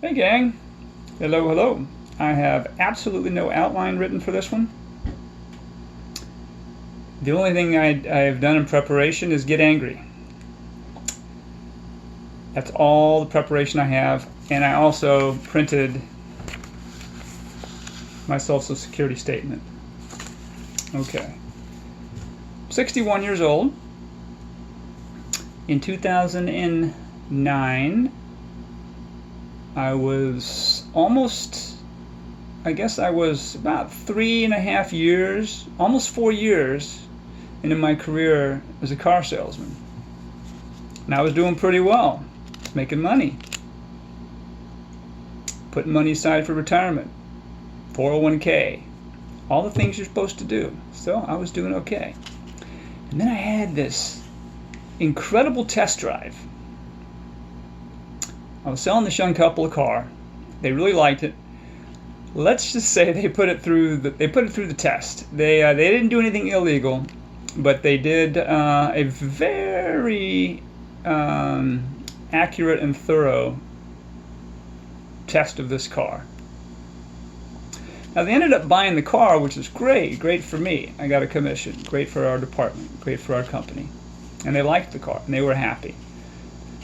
Hey gang, hello, hello. I have absolutely no outline written for this one. The only thing I have done in preparation is get angry. That's all the preparation I have, and I also printed my Social Security statement. Okay. 61 years old. In 2009, I was about 3.5 years, almost 4 years into my career as a car salesman. And I was doing pretty well, making money, putting money aside for retirement, 401k, all the things you're supposed to do. So I was doing okay. And then I had this incredible test drive. I was selling this young couple a car. They really liked it. Let's just say they put it through the test. They didn't do anything illegal, but they did a very accurate and thorough test of this car. Now they ended up buying the car, which is great for me. I got a commission, great for our department, great for our company. And they liked the car, and they were happy.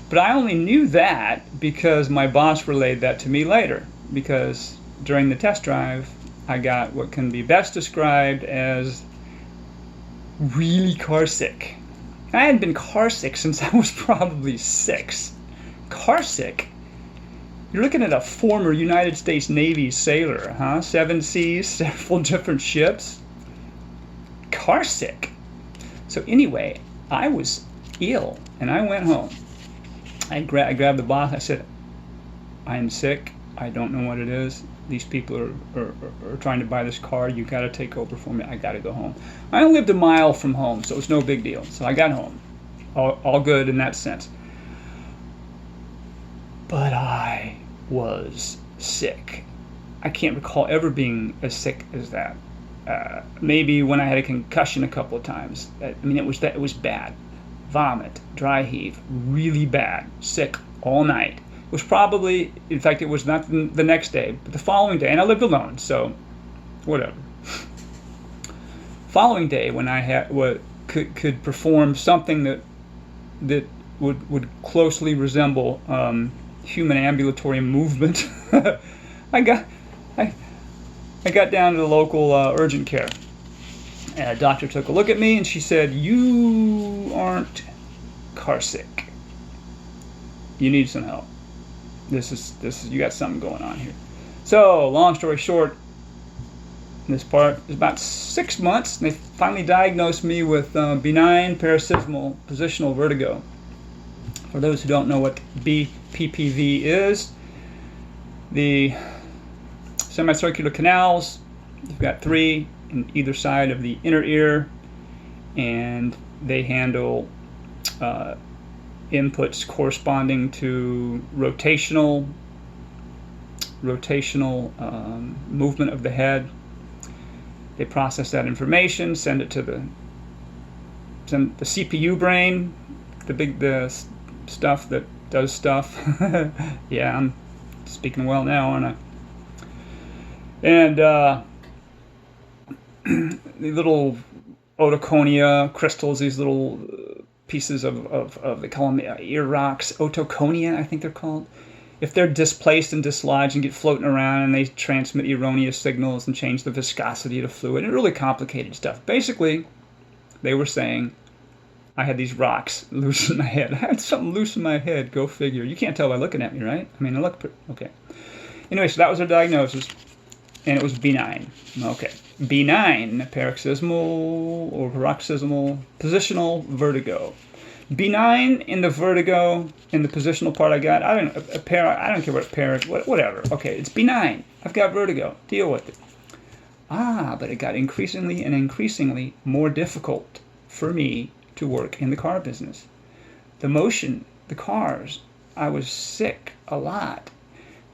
But I only knew that because my boss relayed that to me later, because during the test drive, I got what can be best described as really car sick. I hadn't been car sick since I was probably 6. Car sick? You're looking at a former United States Navy sailor, huh? 7 seas, several different ships. Car sick. So anyway, I was ill, and I went home. I grabbed the boss. I said, I am sick. I don't know what it is. These people are trying to buy this car. You got to take over for me. I got to go home. I only lived a mile from home, so it was no big deal. So I got home. All good in that sense. But I was sick. I can't recall ever being as sick as that. Maybe when I had a concussion a couple of times. I mean, it was bad. Vomit, dry heave, really bad, sick all night. It was probably, in fact, it was not the next day, but the following day, and I lived alone, so whatever. Following day, when I could perform something that would closely resemble human ambulatory movement, I got down to the local urgent care. And a doctor took a look at me and she said, "You aren't car sick. You need some help. This is you got something going on here." So, long story short, this part is about 6 months, and they finally diagnosed me with benign paroxysmal positional vertigo. For those who don't know what BPPV is, the semicircular canals, you've got 3 in either side of the inner ear, and they handle inputs corresponding to rotational movement of the head. They process that information, send it to the CPU brain, the stuff that does stuff. Yeah, I'm speaking well now, aren't I? And the little otoconia crystals, these little pieces of they call them ear rocks, otoconia, I think they're called. If they're displaced and dislodged and get floating around, and they transmit erroneous signals and change the viscosity of the fluid, and really complicated stuff. Basically, they were saying I had these rocks loose in my head. I had something loose in my head, go figure. You can't tell by looking at me, right? I mean, I look pretty, okay. Anyway, so that was their diagnosis, and it was benign. Okay. Benign paroxysmal positional vertigo. Benign in the vertigo, in the positional part I got. I don't care what whatever. Okay, it's benign. I've got vertigo. Deal with it. But it got increasingly more difficult for me to work in the car business. The motion, the cars, I was sick a lot.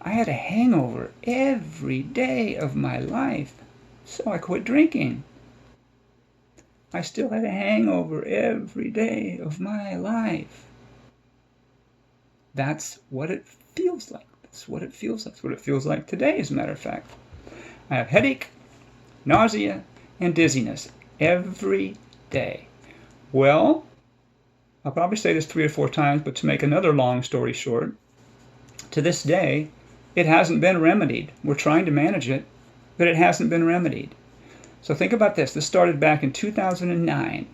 I had a hangover every day of my life, so I quit drinking. I still had a hangover every day of my life. That's what it feels like. That's what it feels like. That's what it feels like today, as a matter of fact. I have headache, nausea, and dizziness every day. Well, I'll probably say this 3 or 4 times, but to make another long story short, to this day, it hasn't been remedied. We're trying to manage it, but it hasn't been remedied. So think about this. This started back in 2009.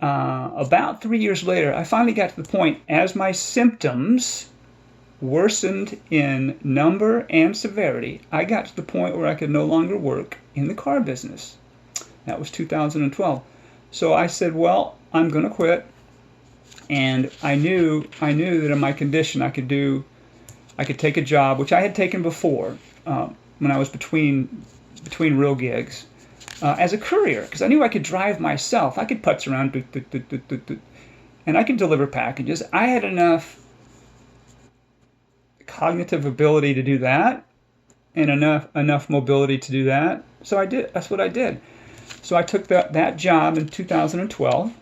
About 3 years later, I finally got to the point, as my symptoms worsened in number and severity, I got to the point where I could no longer work in the car business. That was 2012. So I said, well, I'm going to quit. And I knew that in my condition I could take a job, which I had taken before when I was between real gigs, as a courier, because I knew I could drive myself. I could putz around, and I could deliver packages. I had enough cognitive ability to do that, and enough mobility to do that. So I did. That's what I did. So I took that job in 2012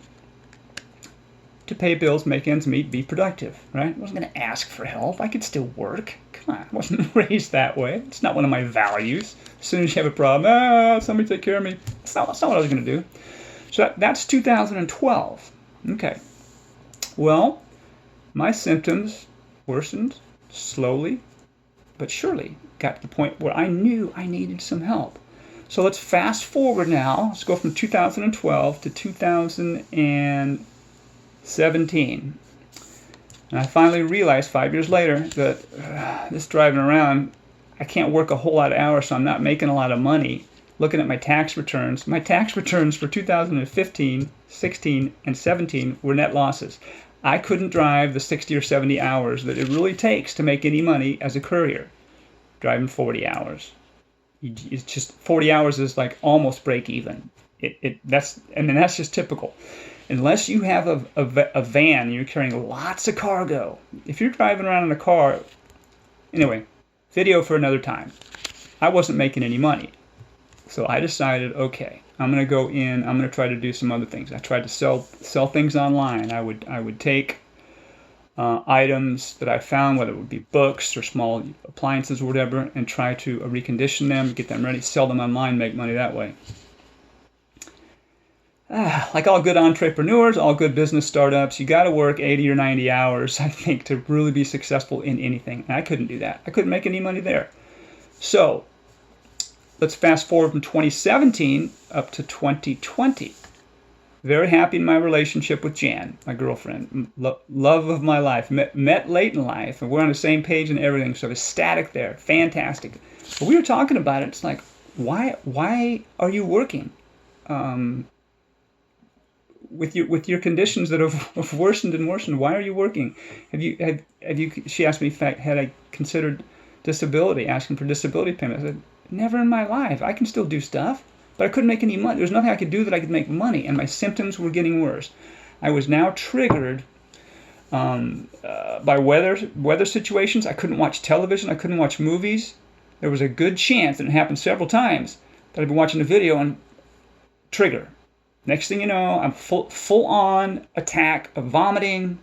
to pay bills, make ends meet, be productive, right? I wasn't going to ask for help. I could still work. Come on, I wasn't raised that way. It's not one of my values. As soon as you have a problem, somebody take care of me. That's not what I was going to do. So that's 2012. Okay. Well, my symptoms worsened slowly, but surely. Got to the point where I knew I needed some help. So let's fast forward now. Let's go from 2012 to 2017. And I finally realized 5 years later that this driving around, I can't work a whole lot of hours, so I'm not making a lot of money. Looking at my tax returns for 2015, 16, and 17 were net losses. I couldn't drive the 60 or 70 hours that it really takes to make any money as a courier. Driving 40 hours. It's just 40 hours is like almost break even. That's just typical. Unless you have a van, you're carrying lots of cargo. If you're driving around in a car, anyway, video for another time. I wasn't making any money. So I decided, okay, I'm going to go in, I'm going to try to do some other things. I tried to sell things online. I would take items that I found, whether it would be books or small appliances or whatever, and try to recondition them, get them ready, sell them online, make money that way. Like all good entrepreneurs, all good business startups, you got to work 80 or 90 hours, I think, to really be successful in anything. And I couldn't do that. I couldn't make any money there. So let's fast forward from 2017 up to 2020. Very happy in my relationship with Jan, my girlfriend, love of my life. Met late in life, and we're on the same page and everything, so ecstatic there, fantastic. But we were talking about it. It's like, why are you working? With your conditions that have worsened and worsened, why are you working? Have you? She asked me, in fact, had I considered disability, asking for disability payment? I said, never in my life. I can still do stuff, but I couldn't make any money. There's nothing I could do that I could make money, and my symptoms were getting worse. I was now triggered by weather situations. I couldn't watch television. I couldn't watch movies. There was a good chance, and it happened several times, that I'd be watching a video and trigger. Next thing you know, I'm full-on attack of vomiting,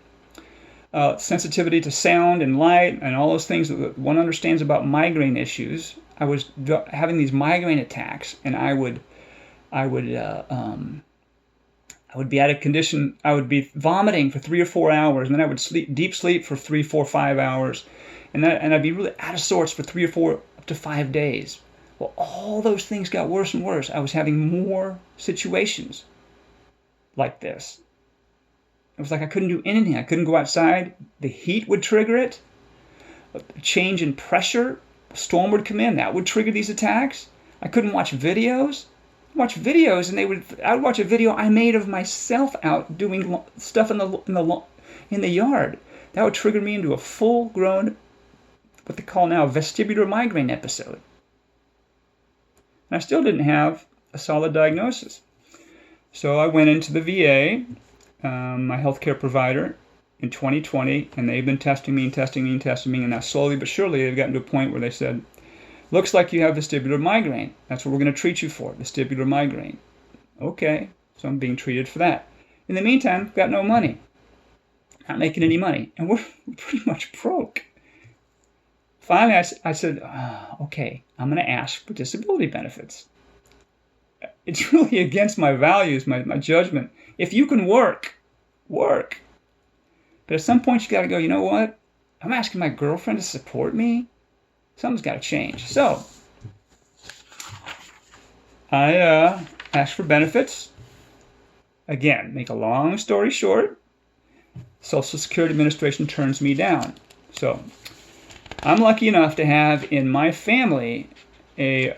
sensitivity to sound and light, and all those things that one understands about migraine issues. I was having these migraine attacks, and I would be out of condition. I would be vomiting for 3 or 4 hours, and then I would deep sleep for 3, 4, 5 hours, and I'd be really out of sorts for 3 or 4 up to 5 days. Well, all those things got worse and worse. I was having more situations like this. It was like I couldn't do anything. I couldn't go outside. The heat would trigger it. A change in pressure, a storm would come in. That would trigger these attacks. I couldn't watch videos. And I would watch a video I made of myself out doing stuff in the yard. That would trigger me into a full-grown, what they call now, vestibular migraine episode. And I still didn't have a solid diagnosis. So I went into the VA, my healthcare provider, in 2020, and they've been testing me, and now slowly but surely they've gotten to a point where they said, looks like you have vestibular migraine. That's what we're going to treat you for, vestibular migraine. Okay, so I'm being treated for that. In the meantime, I've got no money. Not making any money. And we're pretty much broke. finally I said, oh, okay, I'm going to ask for disability benefits. It's really against my values, my judgment. If you can work, work. But at some point you got to go, you know what? I'm asking my girlfriend to support me. Something's got to change. So I asked for benefits. Again, make a long story short, Social Security Administration turns me down. So I'm lucky enough to have in my family a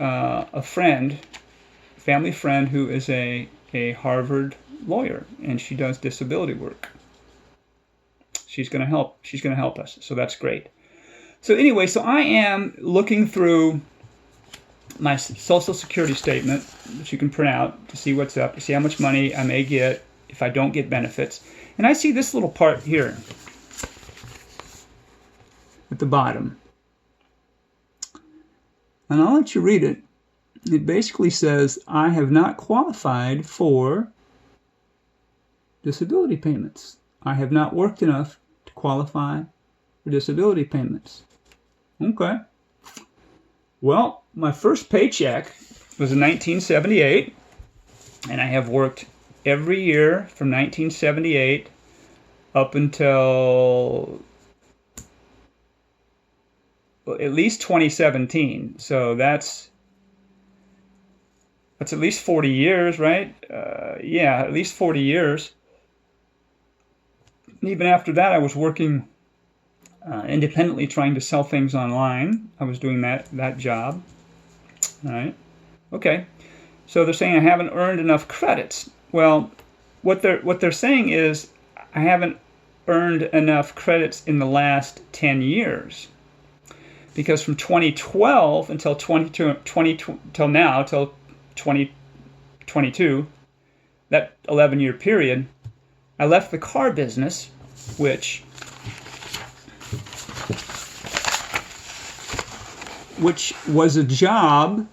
family friend who is a Harvard lawyer, and she does disability work. She's going to help. She's going to help us. So that's great. So anyway, so I am looking through my Social Security statement, which you can print out to see what's up, to see how much money I may get if I don't get benefits. And I see this little part here at the bottom. And I'll let you read it. It basically says, I have not qualified for disability payments. I have not worked enough to qualify for disability payments. Okay. Well, my first paycheck was in 1978, and I have worked every year from 1978 up until at least 2017. So that's at least 40 years, right? Yeah, at least 40 years. And even after that, I was working independently, trying to sell things online. I was doing that job. All right. Okay. So they're saying I haven't earned enough credits. Well, what they're saying is I haven't earned enough credits in the last 10 years. Because from 2012 until 2022, that 11-year period, I left the car business, which was a job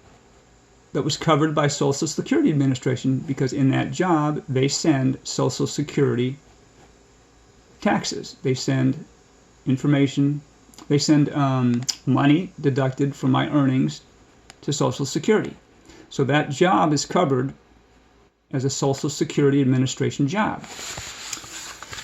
that was covered by Social Security Administration, because in that job they send Social Security taxes. They send information. They send money deducted from my earnings to Social Security. So that job is covered as a Social Security Administration job.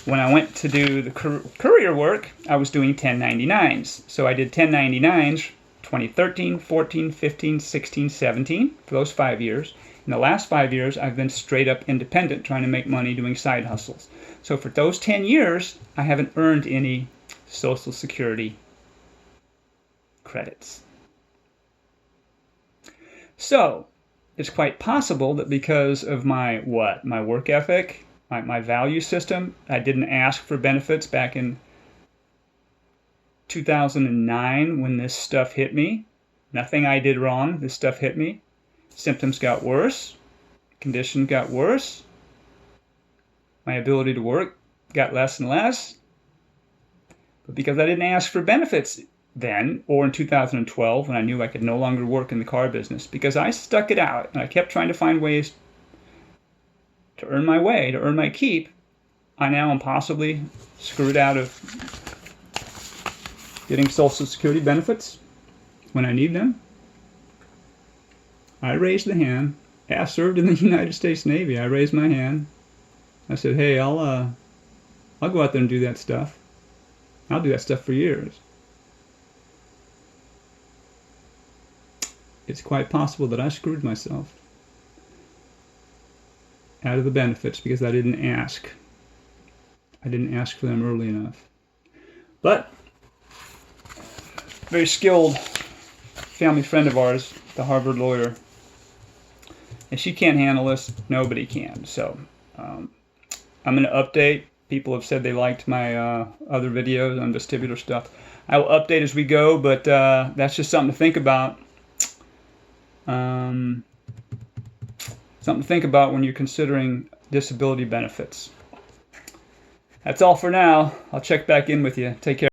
When I went to do the courier work, I was doing 1099s. So I did 1099s 2013, 14, 15, 16, 17 for those 5 years. In the last 5 years, I've been straight up independent, trying to make money doing side hustles. So for those 10 years, I haven't earned any Social Security credits. So it's quite possible that because of my work ethic, my value system, I didn't ask for benefits back in 2009 when this stuff hit me. Nothing I did wrong. This stuff hit me. Symptoms got worse. Condition got worse. My ability to work got less and less. But because I didn't ask for benefits then, or in 2012 when I knew I could no longer work in the car business, because I stuck it out and I kept trying to find ways to earn my way, to earn my keep, I now am possibly screwed out of getting Social Security benefits when I need them. I raised the hand. I served in the United States Navy. I raised my hand. I said, hey, I'll go out there and do that stuff. I'll do that stuff for years. It's quite possible that I screwed myself out of the benefits because I didn't ask. I didn't ask for them early enough. But very skilled family friend of ours, the Harvard lawyer, and she can't handle this. Nobody can. So I'm going to update. People have said they liked my other videos on vestibular stuff. I will update as we go, but that's just something to think about. Something to think about when you're considering disability benefits. That's all for now. I'll check back in with you. Take care.